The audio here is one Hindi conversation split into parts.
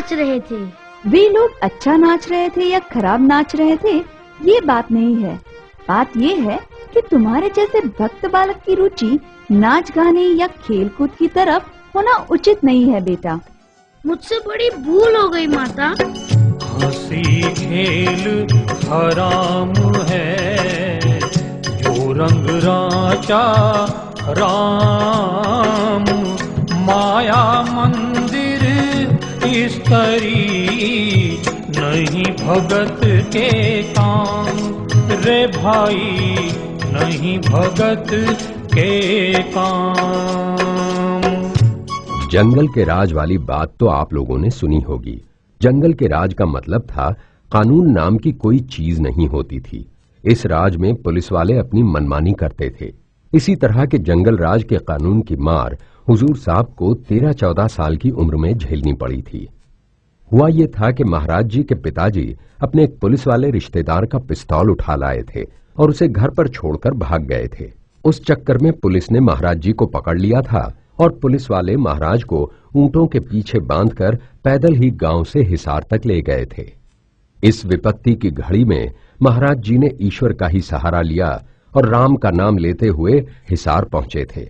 नाच रहे थे। वे लोग अच्छा नाच रहे थे या खराब नाच रहे थे ये बात नहीं है। बात ये है कि तुम्हारे जैसे भक्त बालक की रुचि नाच गाने या खेल कूद की तरफ होना उचित नहीं है बेटा। मुझसे बड़ी भूल हो गई माता। हंसी खेल हराम है, जो रंग राचा राम, माया मंदिर स्तरी, नहीं भगत के काम रे भाई, नहीं भगत के काम। जंगल के राज वाली बात तो आप लोगों ने सुनी होगी। जंगल के राज का मतलब था कानून नाम की कोई चीज नहीं होती थी। इस राज में पुलिस वाले अपनी मनमानी करते थे। इसी तरह के जंगल राज के कानून की मार हुजूर साहब को 13-14 साल की उम्र में झेलनी पड़ी थी। हुआ ये था कि महाराज जी के पिताजी अपने एक पुलिस वाले रिश्तेदार का पिस्तौल उठा लाए थे और उसे घर पर छोड़कर भाग गए थे। उस चक्कर में पुलिस ने महाराज जी को पकड़ लिया था और पुलिस वाले महाराज को ऊंटों के पीछे बांधकर पैदल ही गांव से हिसार तक ले गए थे। इस विपत्ति की घड़ी में महाराज जी ने ईश्वर का ही सहारा लिया और राम का नाम लेते हुए हिसार पहुंचे थे।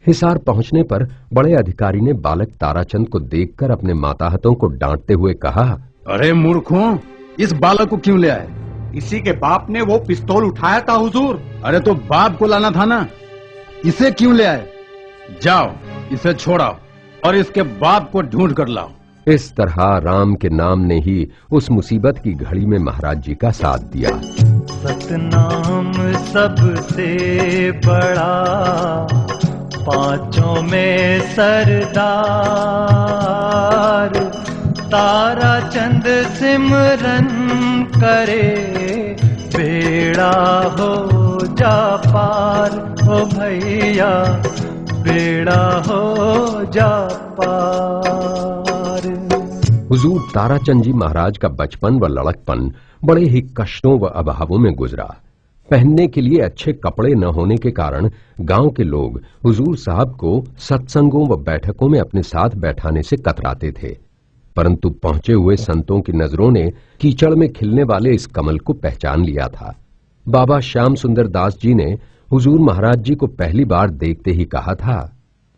हिसार पहुंचने पर बड़े अधिकारी ने बालक ताराचंद को देखकर अपने माताहतों को डांटते हुए कहा, अरे मूर्खों, इस बालक को क्यों ले आए? इसी के बाप ने वो पिस्तौल उठाया था हुजूर। अरे तो बाप को लाना था ना, इसे क्यों ले आए? जाओ इसे छोड़ाओ और इसके बाप को ढूंढ कर लाओ। इस तरह राम के नाम ने ही उस मुसीबत की घड़ी में महाराज जी का साथ दिया। सतनाम सबसे बड़ा, पांचों में सरदार, ताराचंद सिमरन करे, बेड़ा हो जा पार, ओ भैया बेड़ा हो जा पार। हुजूर ताराचंद जी महाराज का बचपन व लड़कपन बड़े ही कष्टों व अभावों में गुजरा। पहनने के लिए अच्छे कपड़े न होने के कारण गांव के लोग हुजूर साहब को सत्संगों व बैठकों में अपने साथ बैठाने से कतराते थे। परंतु पहुंचे हुए संतों की नजरों ने कीचड़ में खिलने वाले इस कमल को पहचान लिया था। बाबा श्याम सुंदर दास जी ने हुजूर महाराज जी को पहली बार देखते ही कहा था,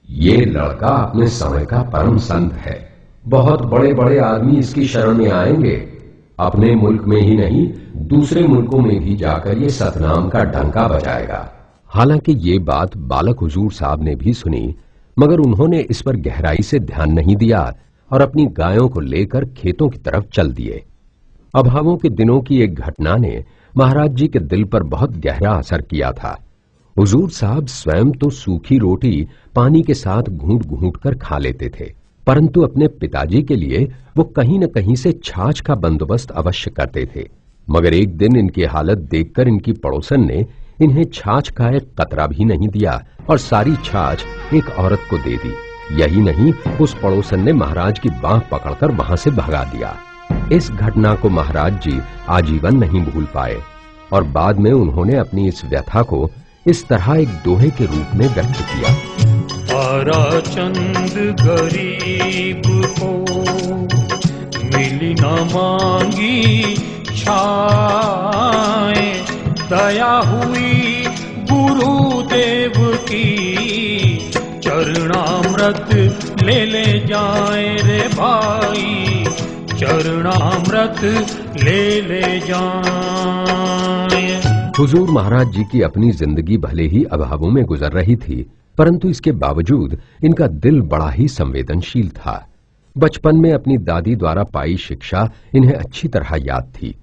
ये लड़का अपने समय का परम संत है। बहुत बड़े बड़े आदमी इसकी शरण में आएंगे। अपने मुल्क में ही नहीं दूसरे मुल्कों में भी जाकर ये सतनाम का डंका बजाएगा। हालांकि ये बात बालक हुजूर साहब ने भी सुनी, मगर उन्होंने इस पर गहराई से ध्यान नहीं दिया और अपनी गायों को लेकर खेतों की तरफ चल दिए। अभावों के दिनों की एक घटना ने महाराज जी के दिल पर बहुत गहरा असर किया था। हुजूर साहब स्वयं तो सूखी रोटी पानी के साथ घूंट घूंट कर खा लेते थे, परंतु अपने पिताजी के लिए वो कहीं न कहीं से छाछ का बंदोबस्त अवश्य करते थे। मगर एक दिन इनकी हालत देखकर इनकी पड़ोसन ने इन्हें छाछ का एक कतरा भी नहीं दिया और सारी छाछ एक औरत को दे दी। यही नहीं, उस पड़ोसन ने महाराज की बांह पकड़कर वहां से भगा दिया। इस घटना को महाराज जी आजीवन नहीं भूल पाए और बाद में उन्होंने अपनी इस व्यथा को इस तरह एक दोहे के रूप में व्यक्त किया। ताराचंद गरीब को मिली न मांगी छाए, दया हुई गुरुदेव की, चरणामृत ले ले जाए रे भाई, चरणामृत ले ले जाए। हुजूर महाराज जी की अपनी जिंदगी भले ही अभावों में गुजर रही थी, परंतु इसके बावजूद इनका दिल बड़ा ही संवेदनशील था। बचपन में अपनी दादी द्वारा पाई शिक्षा इन्हें अच्छी तरह याद थी।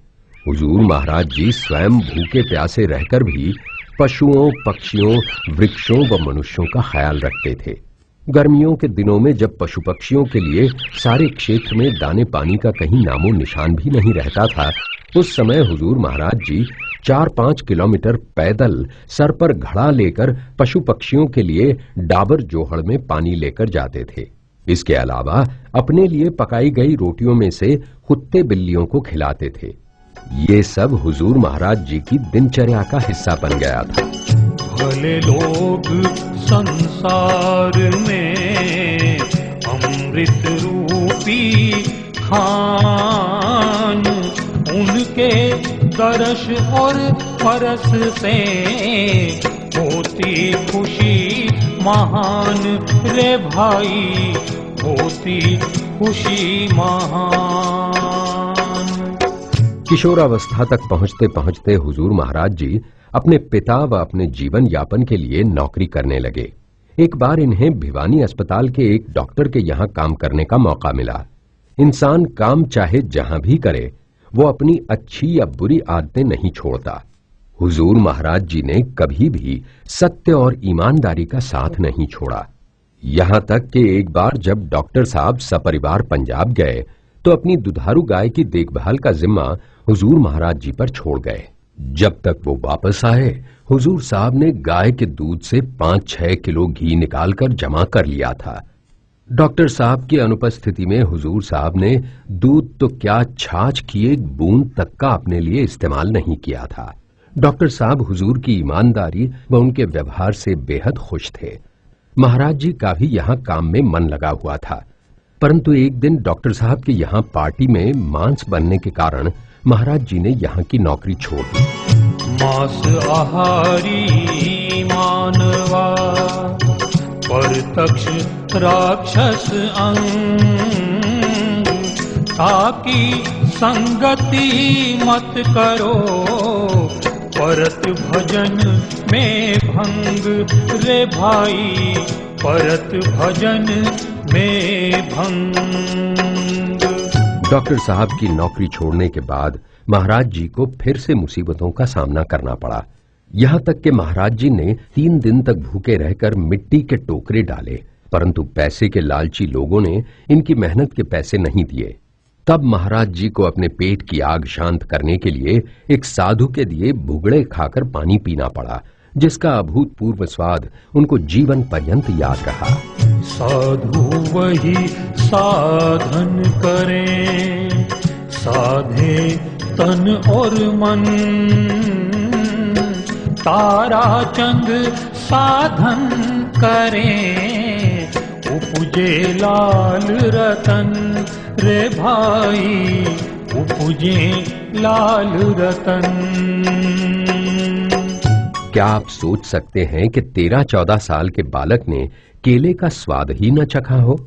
हुजूर महाराज जी स्वयं भूखे प्यासे रहकर भी पशुओं, पक्षियों, वृक्षों व मनुष्यों का ख्याल रखते थे। गर्मियों के दिनों में जब पशु पक्षियों के लिए सारे क्षेत्र में दाने पानी का कहीं नामो निशान भी नहीं रहता था, उस समय हुजूर महाराज जी 4-5 किलोमीटर पैदल सर पर घड़ा लेकर पशु पक्षियों के लिए डाबर जोहड़ में पानी लेकर जाते थे। इसके अलावा अपने लिए पकाई गई रोटियों में से कुत्ते बिल्लियों को खिलाते थे। ये सब हुजूर महाराज जी की दिनचर्या का हिस्सा बन गया था। भले लोग संसार में अमृत रूपी खान, उनके दर्श और परस से होती खुशी महान रे भाई, होती खुशी महान। किशोरावस्था तक पहुंचते पहुंचते हुजूर महाराज जी अपने पिता व अपने जीवन यापन के लिए नौकरी करने लगे। एक बार इन्हें भिवानी अस्पताल के एक डॉक्टर के यहाँ काम करने का मौका मिला। इंसान काम चाहे जहां भी करे, वो अपनी अच्छी या बुरी आदतें नहीं छोड़ता। हुजूर महाराज जी ने कभी भी सत्य और ईमानदारी का साथ नहीं छोड़ा। यहां तक कि एक बार जब डॉक्टर साहब सपरिवार पंजाब गए तो अपनी दुधारू गाय की देखभाल का जिम्मा हुजूर महाराज जी पर छोड़ गए। जब तक वो वापस आए, हुजूर साहब ने गाय के दूध से 5-6 किलो घी निकालकर जमा कर लिया था। डॉक्टर साहब की अनुपस्थिति में हुजूर साहब ने दूध तो क्या, छाछ की एक बूंद तक का अपने लिए इस्तेमाल नहीं किया था। डॉक्टर साहब हुजूर की ईमानदारी व उनके व्यवहार से बेहद खुश थे। महाराज जी का भी यहाँ काम में मन लगा हुआ था, परंतु एक दिन डॉक्टर साहब के यहाँ पार्टी में मांस बनने के कारण महाराज जी ने यहाँ की नौकरी छोड़ दी। मांस आहारी मानवा, परतक्ष राक्षस अंग, ताकि संगति मत करो, परत भजन में भंग रे भाई, परत भजन में भंग। डॉक्टर साहब की नौकरी छोड़ने के बाद महाराज जी को फिर से मुसीबतों का सामना करना पड़ा। यहाँ तक कि महाराज जी ने 3 दिन तक भूखे रहकर मिट्टी के टोकरे डाले, परंतु पैसे के लालची लोगों ने इनकी मेहनत के पैसे नहीं दिए। तब महाराज जी को अपने पेट की आग शांत करने के लिए एक साधु के दिए भुगड़े खाकर पानी पीना पड़ा, जिसका अभूतपूर्व स्वाद उनको जीवन पर्यंत याद रहा। साधु वही साधन करें, साधे तन और मन, ताराचंद साधन करें, उपजे लाल रतन रे भाई, उपजे लाल रतन। क्या आप सोच सकते हैं कि 13-14 साल के बालक ने केले का स्वाद ही न चखा हो?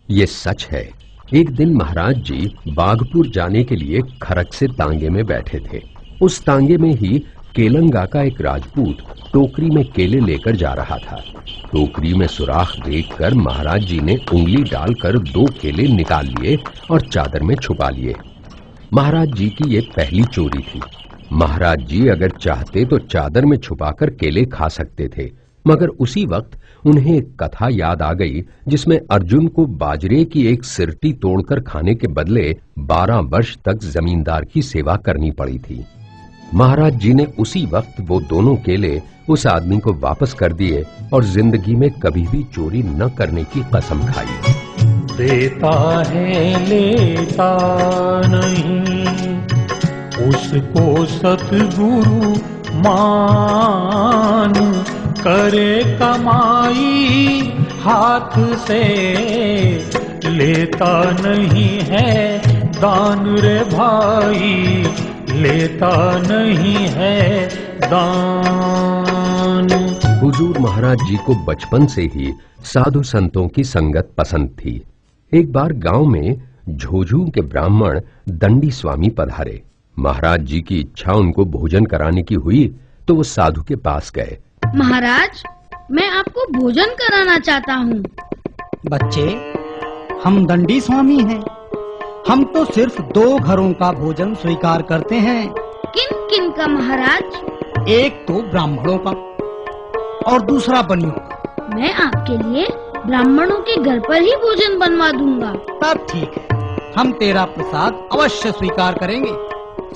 ये सच है। एक दिन महाराज जी बागपुर जाने के लिए खरक से तांगे में बैठे थे। उस तांगे में ही केलंगा का एक राजपूत टोकरी में केले लेकर जा रहा था। टोकरी में सुराख देखकर महाराज जी ने उंगली डालकर 2 केले निकाल लिए और चादर में छुपा लिए। महाराज जी की ये पहली चोरी थी। महाराज जी अगर चाहते तो चादर में छुपाकर केले खा सकते थे, मगर उसी वक्त उन्हें एक कथा याद आ गई जिसमें अर्जुन को बाजरे की एक सिरटी तोड़कर खाने के बदले 12 वर्ष तक जमींदार की सेवा करनी पड़ी थी। महाराज जी ने उसी वक्त वो दोनों केले उस आदमी को वापस कर दिए और जिंदगी में कभी भी चोरी न करने की कसम खाई। देता है लेता नहीं, उसको सतगुरु मान, करे कमाई हाथ से, लेता नहीं है दान रे भाई, लेता नहीं है दान। हुजूर महाराज जी को बचपन से ही साधु संतों की संगत पसंद थी। एक बार गांव में झोझू के ब्राह्मण दंडी स्वामी पधारे। महाराज जी की इच्छा उनको भोजन कराने की हुई तो वो साधु के पास गए। महाराज, मैं आपको भोजन कराना चाहता हूँ। बच्चे, हम दंडी स्वामी हैं। हम तो सिर्फ 2 घरों का भोजन स्वीकार करते हैं। किन किन का महाराज? एक तो ब्राह्मणों का और दूसरा बनियों का। मैं आपके लिए ब्राह्मणों के घर पर ही भोजन बनवा दूंगा। तब ठीक है, हम तेरा प्रसाद अवश्य स्वीकार करेंगे।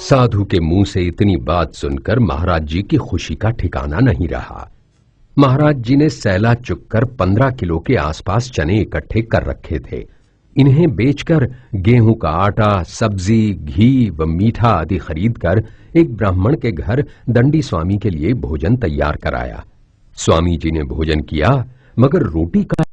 साधु के मुंह से इतनी बात सुनकर महाराज जी की खुशी का ठिकाना नहीं रहा। महाराज जी ने सैला चुककर 15 किलो के आसपास चने इकट्ठे कर रखे थे। इन्हें बेचकर गेहूं का आटा, सब्जी, घी व मीठा आदि खरीदकर एक ब्राह्मण के घर दंडी स्वामी के लिए भोजन तैयार कराया। स्वामी जी ने भोजन किया, मगर रोटी का